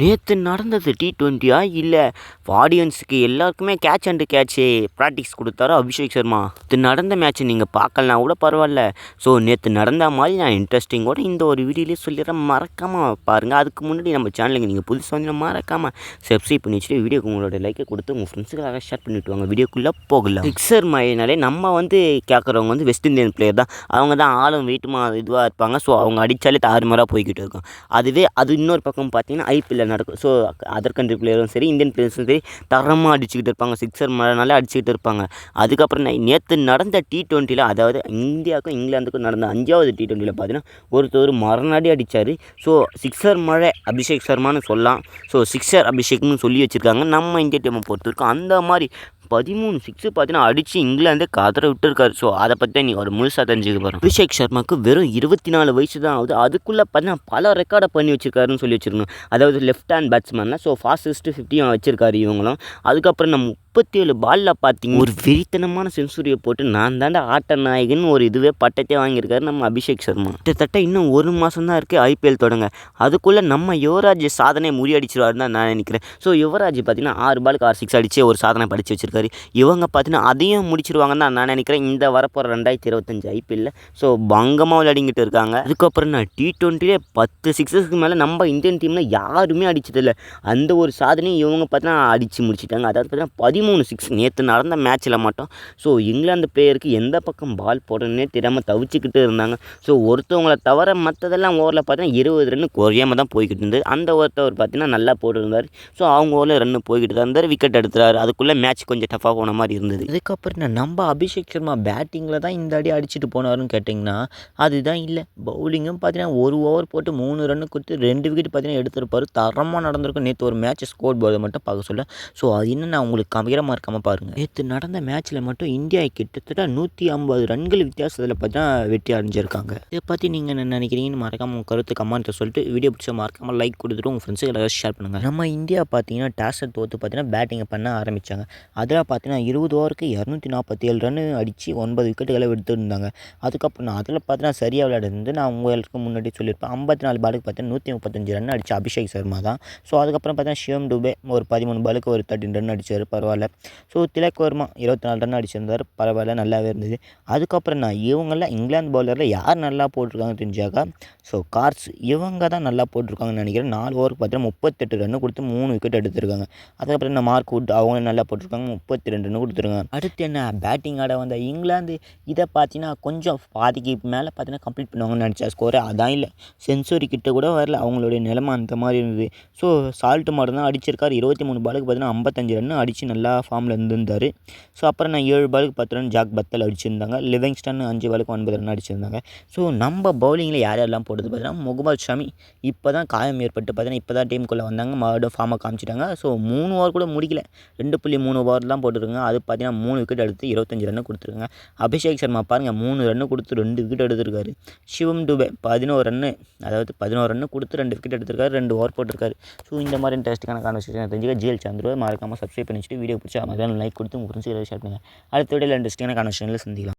நேத்து நடந்தது T20யா இல்ல ஆடியன்ஸுக்கு எல்லாருக்குமே கேட்ச் அண்ட் கேட்ச் பிராக்டிஸ் குடுத்தாரு அபிஷேக் சர்மா. நேத்து நடந்த மேட்ச் நீங்க பார்க்கலனா கூட பரவால்ல. ஸோ நேத்து நடந்த மாரி நான் இன்ட்ரெஸ்டிங்கோட இந்த ஒரு வீடியோலயே சொல்லிடுறேன். மறக்காம பாருங்க. அதுக்கு முன்னாடி நம்ம சேனலுக்கு நீங்க புதுசா வந்தீங்கன்னா மறக்காம சப்ஸ்கிரைப் பண்ணி வச்சுட்டு வீடியோக்கு உங்களோட லைக்கை கொடுத்து உங்க ஃப்ரெண்ட்ஸுக்காக ஷேர் பண்ணிட்டு வாங்க. வீடியோக்குள்ள போகலாம். சிக்ஸர் மழைனாலே நம்ம கேட்குறவங்க வெஸ்ட் இண்டியன் பிளேயர் தான். அவங்க தான் ஆளும் வெயிட்டுமா இதுவாக இருப்பாங்க. ஸோ அவங்க அடித்தாலே தாறுமாறாக போய்கிட்டு இருக்கும். அதுவே அது இன்னொரு பக்கம் பார்த்தீங்கன்னா ஐபிஎல்ல நடக்கும். ஸோ அதர் கண்ட்ரி பிளேயரும் சரி இந்தியன் பிளேயர்ஸும் சரி தரமாக அடிச்சுக்கிட்டு இருப்பாங்க. சிக்ஸர் மழைனாலே அடிச்சுக்கிட்டு இருப்பாங்க. அதுக்கப்புறம் நேற்று நடந்த T20யில் அதாவது இந்தியாவுக்கும் இங்கிலாந்துக்கும் நடந்த 5வது T20யில் பார்த்தீங்கன்னா ஒருத்தர் மரணாடி அடித்தார். ஸோ சிக்ஸர் மழை அபிஷேக் சர்மான்னு சொல்லலாம். ஸோ சிக்ஸர் அபிஷேக்னு சொல்லி வச்சுருக்காங்க நம்ம இந்திய டீமை பொறுத்த வரைக்கும். அந்த மாதிரி 13 சிக்ஸு பார்த்தீங்கன்னா அடித்து இங்கிலாந்தே கதற விட்டுருக்காரு. ஸோ அதை பற்றி தான் நீங்கள் ஒரு முழுசாக தெரிஞ்சுக்க போகிறோம். அபிஷேக் சர்மாவுக்கு வெறும் 24 வயசு தான் ஆகுது. அதுக்குள்ளே பார்த்தீங்கன்னா பல ரெக்கார்டை பண்ணி வச்சிருக்காருன்னு சொல்லி வச்சுருக்கணும். அதாவது லெஃப்ட் ஹேண்ட் பேட்ஸ்மேனில் ஸோ ஃபாஸ்டஸ்ட்டு 50 வச்சிருக்காரு இவங்களும். அதுக்கப்புறம் நம்ம 37 பாலில் பார்த்தீங்க ஒரு வெறித்தனமான செஞ்சுரியை போட்டு நான் தாண்டா ஆட்ட நாயகன் ஒரு இதுவே பட்டத்தே வாங்கியிருக்காரு நம்ம அபிஷேக் சர்மா. கிட்டத்தட்ட இன்னும் ஒரு மாதம் தான் இருக்குது ஐபிஎல் தொடங்க. அதுக்குள்ளே நம்ம யுவராஜ் சாதனை முறியடிச்சிருவாருன்னு தான் நான் நினைக்கிறேன். ஸோ யுவராஜ் பார்த்தீங்கன்னா 6 பாலுக்கு 6 சிக்ஸ் அடித்து ஒரு சாதனை படித்து வச்சிருக்காரு. இவங்க பார்த்தீங்கன்னா அதையும் முடிச்சிருவாங்கன்னு தான் நான் நினைக்கிறேன் இந்த வரப்போகிற 2025 ஐபிஎல்ல. ஸோ பங்கமாக விளையாடிங்கிட்டு இருக்காங்க. அதுக்கப்புறம் நான் T20லே 10 சிக்ஸஸ்க்கு மேலே நம்ம இந்தியன் டீமில் யாருமே அடிச்சதில்லை. அந்த ஒரு சாதனையும் இவங்க பார்த்தீங்கன்னா அடித்து முடிச்சிட்டாங்க. அதாவது பார்த்தீங்கன்னா 13 சிக்ஸ் நேற்று நடந்த மேட்ச்சில் மட்டும். ஸோ இங்கிலாந்து பிளேயருக்கு எந்த பக்கம் பால் போடணுன்னே தெரியாமல் தவிச்சிக்கிட்டு இருந்தாங்க. ஸோ ஒருத்தவங்களை தவிர மற்றதெல்லாம் ஓவரில் பார்த்தீங்கன்னா 20 ரன்னு குறையாமல் தான் போய்கிட்டு இருந்தது. அந்த ஒருத்தவர் பார்த்தீங்கன்னா நல்லா போட்டுருந்தார். ஸோ அவங்க ஓவரில் ரன்னு போய்கிட்டு தான் இருந்தார். விக்கெட் எடுத்துறாரு. அதுக்குள்ளே மேட்ச் கொஞ்சம் டஃபாக போன மாதிரி இருந்தது. அதுக்கப்புறம் நம்ம அபிஷேக் சர்மா பேட்டிங்கில் தான் இந்த அடி அடிச்சுட்டு போனாருன்னு கேட்டிங்கன்னா அதுதான் இல்லை. பவுலிங்கும் பார்த்தீங்கன்னா ஒரு ஓவர் போட்டு 3 ரன்னு கொடுத்து 2 விக்கெட் பார்த்தீங்கன்னா எடுத்திருப்பார். தரமாக நடந்திருக்கும். நேற்று ஒரு மேட்ச் ஸ்கோர் போர்டை மட்டும் பார்க்க சொல்ல. ஸோ அது என்ன நான் உங்களுக்கு காமிக்கிற மறக்காமல் பாருங்கள். நேற்று நடந்த மேட்ச்சில் மட்டும் இந்தியா கிட்டத்தட்ட 150 ரன்கள் வித்தியாசத்தில் பார்த்தா வெற்றி அடைஞ்சிருக்காங்க. இதை பற்றி நீங்கள் என்ன நினைக்கிறீங்கன்னு மறக்காமல் உங்கள் கருத்து கமெண்ட்டை சொல்லிட்டு வீடியோ பிடிச்ச மறக்காமல் லைக் கொடுத்துட்டு உங்கள் ஃப்ரெண்ட்ஸுக்கு எல்லாரும் ஷேர் பண்ணுங்கள். நம்ம இந்தியா பார்த்தீங்கன்னா டாஸை தோற்று பார்த்தீங்கன்னா பேட்டிங்கை பண்ண ஆரம்பித்தாங்க. அதில் பார்த்தீங்கன்னா 20 ஓவருக்கு 247 ரன் அடித்து 9 விக்கெட்டுகளை எடுத்துருந்தாங்க. அதுக்கப்புறம் அதில் பார்த்தீங்கன்னா சரியாக விளையாடுறது நான் உங்களுக்கு முன்னாடி சொல்லியிருப்பேன். 54 பாலுக்கு பார்த்தீங்கன்னா 135 ரன் அடித்த அபிஷேக் சர்மா தான். ஸோ அதுக்கப்புறம் பார்த்தீங்கன்னா சிவம் டுபே ஒரு 13 பாலுக்கு ஒரு 13 ரன் அடித்தார். பரவாயில்ல. ஸோ திலக் வர்மா 24 ரன் அடிச்சிருந்தார். பரவாயில்ல, நல்லாவே இருந்தது. அதுக்கப்புறம் இவங்களில் இங்கிலாந்து பவுலரில் யார் நல்லா போட்டிருக்காங்கன்னு தெரிஞ்சாக்கா ஸோ கார்ஸ் இவங்க தான் நல்லா போட்டிருக்காங்கன்னு நினைக்கிறேன். 4 ஓவருக்கு பார்த்தீங்கன்னா 38 ரன் கொடுத்து 3 விக்கெட் எடுத்திருக்காங்க. அதுக்கப்புறம் மார்க் வுட் அவங்க நல்லா போட்டிருக்காங்க. 32 ரன் கொடுத்துருக்காங்க. அடுத்து என்ன பேட்டிங் ஆட வந்த இங்கிலாந்து இதை பார்த்தீங்கன்னா கொஞ்சம் பாதிக்கு மேலே பார்த்தீங்கன்னா கம்ப்ளீட் பண்ணுவாங்கன்னு நினச்சா ஸ்கோரை அதான் இல்லை. செஞ்சுரி கிட்ட கூட வரல. அவங்களுடைய நிலைமை அந்த மாதிரி இருந்தது. ஸோ சால்ட் மாடு தான் அடிச்சிருக்காரு. 23 பாலுக்கு பார்த்தீங்கன்னா 55 ரன் அடித்து நல்லா ஃபார்மில் இருந்திருந்தார். ஸோ அப்புறம் 7 பாலுக்கு 10 ரன் ஜாக் பத்தல் அடிச்சிருந்தாங்க. லிவிங்ஸ்டன் 5 பாலுக்கு 9 ரன் அடிச்சிருந்தாங்க. ஸோ நம்ம பவுலிங்கில் யார் யாரெல்லாம் போட்டது பார்த்தீங்கன்னா முகமது ஷமி இப்போ தான் காயம் ஏற்பட்டு பார்த்தீங்கன்னா இப்போ தான் டீமுக்குள்ளே வந்தாங்க. மறுபடியும் ஃபார்மை காமிச்சிட்டாங்க. ஸோ 3 ஓவர் கூட முடிக்கல. 2.3 ஓவர் தான் போட்டுருக்காங்க. அது பார்த்தீங்கன்னா 3 விக்கெட் எடுத்து 25 ரன் கொடுத்துருக்காங்க. அபிஷேக் சர்மா பாருங்கள் 3 ரன் கொடுத்து 2 விக்கெட் எடுத்திருக்காரு. சிவம் டுபே 11 ரன்னு அதாவது 11 ரன் கொடுத்து 2 விக்கெட் எடுத்திருக்காரு. 2 ஓவர் போட்டிருக்காரு. ஸோ இந்த மாதிரி இன்ட்ரெஸ்டிங்கான கான்வர்சேஷன் தெரிஞ்சுக்க ஜிஎல் சந்துருவை மறக்காமல் சப்ஸ்கிரைப் பண்ணிச்சுட்டு வீடியோ பிடிச்சா லைக் கொடுத்து உங்கள் ஃப்ரெண்ட்ஸுக்கு ஷேர் பண்ணுங்கள். அடுத்த வீடியோவில் இன்ட்ரெஸ்டிங்கான கான்வர்சேஷனில் சந்திக்கலாம்.